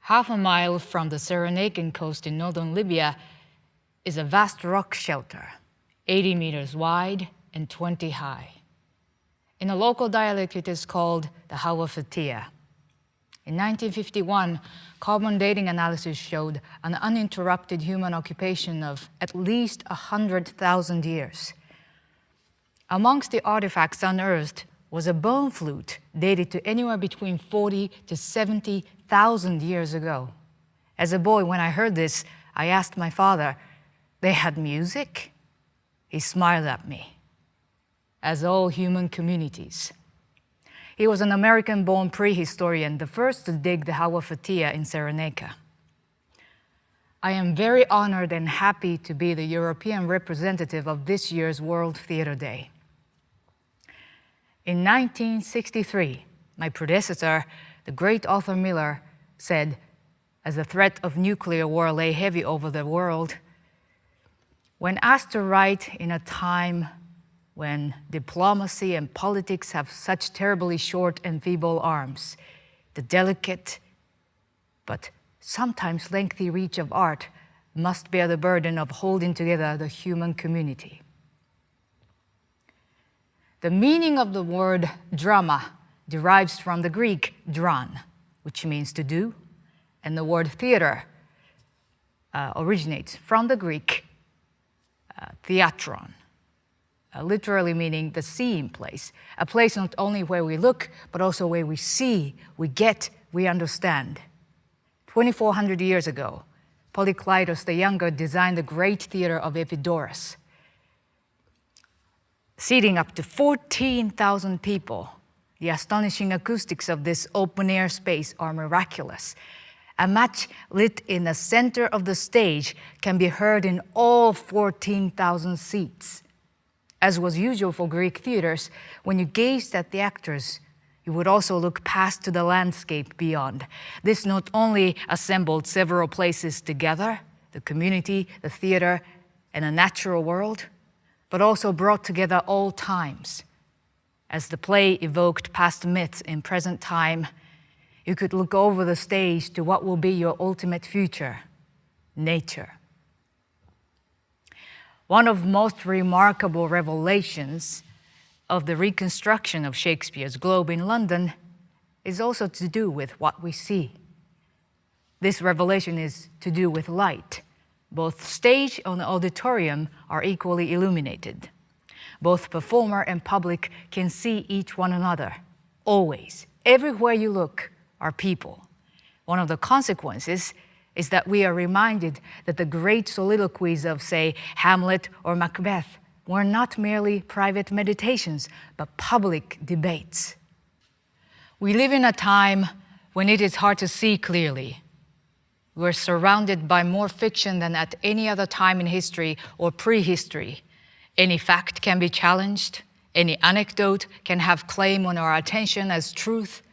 Half a mile from the Cyrenaican coast in northern Libya is a vast rock shelter, 80 meters wide and 20 high. In a local dialect, it is called the Hauafatia. In 1951, carbon dating analysis showed an uninterrupted human occupation of at least 100,000 years. Amongst the artifacts unearthed was a bone flute dated to anywhere between 40 to 70,000 years ago. As a boy, when I heard this, I asked my father, "They had music?" He smiled at me, as all human communities. He was an American-born prehistorian, the first to dig the Hauafatia in Cyrenaica. I am very honored and happy to be the European representative of this year's World Theatre Day. In 1963, my predecessor, the great Arthur Miller, said, as the threat of nuclear war lay heavy over the world, "When asked to write in a time when diplomacy and politics have such terribly short and feeble arms, the delicate but sometimes lengthy reach of art must bear the burden of holding together the human community." The meaning of the word drama derives from the Greek dran, which means to do, and the word theater originates from the Greek theatron, literally meaning the seeing place, a place not only where we look, but also where we see, we get, we understand. 2,400 years ago, Polykleitos the Younger designed the great theater of Epidaurus, seating up to 14,000 people. The astonishing acoustics of this open-air space are miraculous. A match lit in the center of the stage can be heard in all 14,000 seats. As was usual for Greek theaters, when you gazed at the actors, you would also look past to the landscape beyond. This not only assembled several places together, the community, the theater, and a natural world, but also brought together all times. As the play evoked past myths in present time, you could look over the stage to what will be your ultimate future, nature. One of most remarkable revelations of the reconstruction of Shakespeare's Globe in London is also to do with what we see. This revelation is to do with light. Both stage and auditorium are equally illuminated. Both performer and public can see each one another, always. Everywhere you look are people. One of the consequences is that we are reminded that the great soliloquies of, say, Hamlet or Macbeth were not merely private meditations, but public debates. We live in a time when it is hard to see clearly. We're surrounded by more fiction than at any other time in history or prehistory. Any fact can be challenged. Any anecdote can have claim on our attention as truth.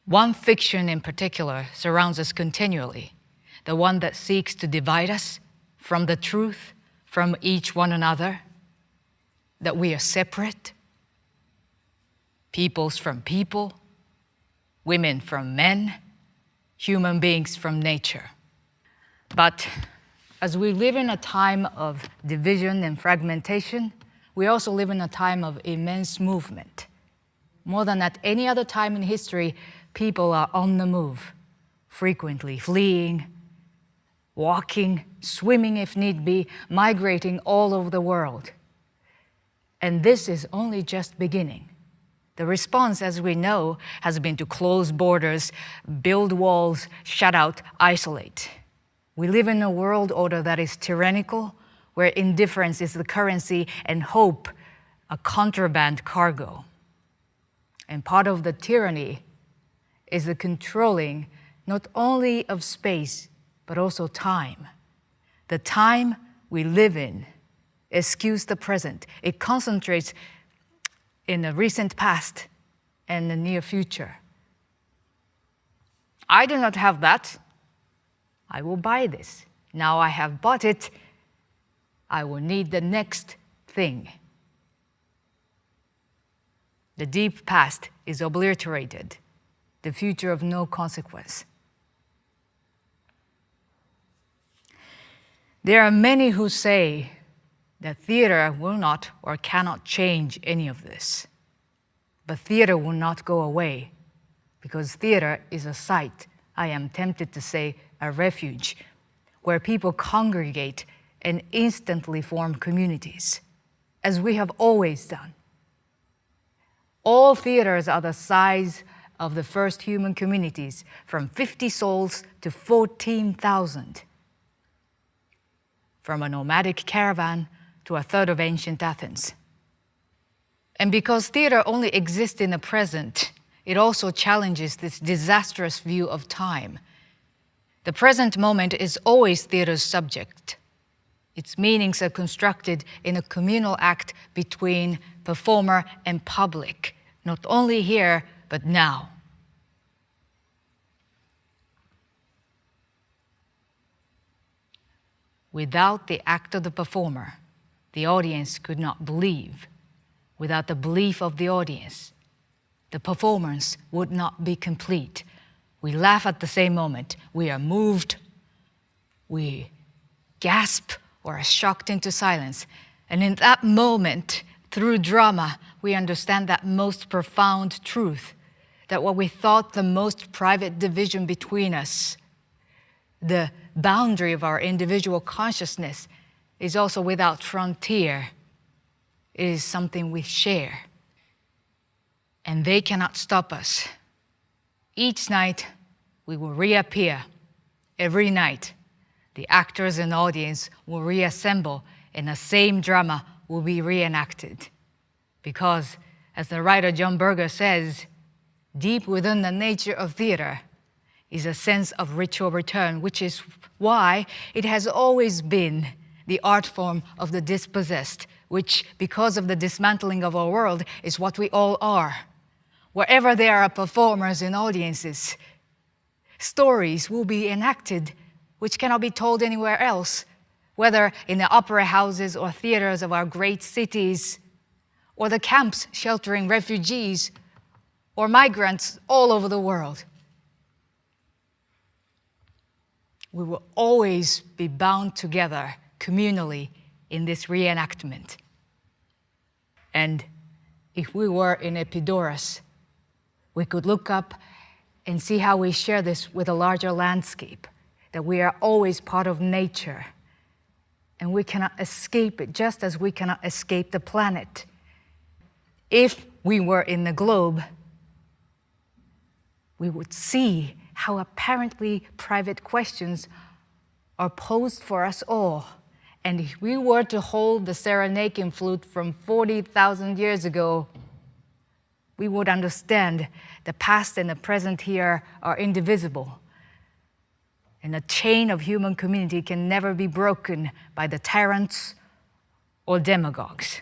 One fiction in particular surrounds us continually, the one that seeks to divide us from the truth, from each one another, that we are separate, peoples from people, women from men, human beings from nature. But as we live in a time of division and fragmentation, we also live in a time of immense movement. More than at any other time in history, people are on the move, frequently fleeing, walking, swimming if need be, migrating all over the world. And this is only just beginning. The response, as we know, has been to close borders, build walls, shut out, isolate. We live in a world order that is tyrannical, where indifference is the currency and hope a contraband cargo. And part of the tyranny is the controlling not only of space, but also time. The time we live in eschews the present. It concentrates in the recent past and the near future. I do not have that. I will buy this. Now I have bought it. I will need the next thing. The deep past is obliterated, the future of no consequence. There are many who say that theater will not or cannot change any of this. But theater will not go away, because theater is a site, I am tempted to say a refuge, where people congregate and instantly form communities, as we have always done. All theaters are the size of the first human communities, from 50 souls to 14,000. From a nomadic caravan to a third of ancient Athens. And because theater only exists in the present, it also challenges this disastrous view of time. The present moment is always theater's subject. Its meanings are constructed in a communal act between performer and public, not only here, but now. Without the act of the performer, the audience could not believe. Without the belief of the audience, the performance would not be complete. We laugh at the same moment. We are moved, we gasp, or are shocked into silence. And in that moment, through drama, we understand that most profound truth, that what we thought the most private division between us, the boundary of our individual consciousness, is also without frontier. It is something we share. And they cannot stop us. Each night, we will reappear. Every night, the actors and audience will reassemble, and the same drama will be reenacted. Because, as the writer John Berger says, deep within the nature of theater is a sense of ritual return, which is why it has always been the art form of the dispossessed, which, because of the dismantling of our world, is what we all are. Wherever there are performers and audiences, stories will be enacted which cannot be told anywhere else, whether in the opera houses or theaters of our great cities, or the camps sheltering refugees or migrants all over the world. We will always be bound together communally in this reenactment. And if we were in Epidaurus, we could look up and see how we share this with a larger landscape, that we are always part of nature, and we cannot escape it, just as we cannot escape the planet. If we were in the globe, we would see how apparently private questions are posed for us all. And if we were to hold the Cyrenaican flute from 40,000 years ago, we would understand the past and the present here are indivisible. And the chain of human community can never be broken by the tyrants or demagogues.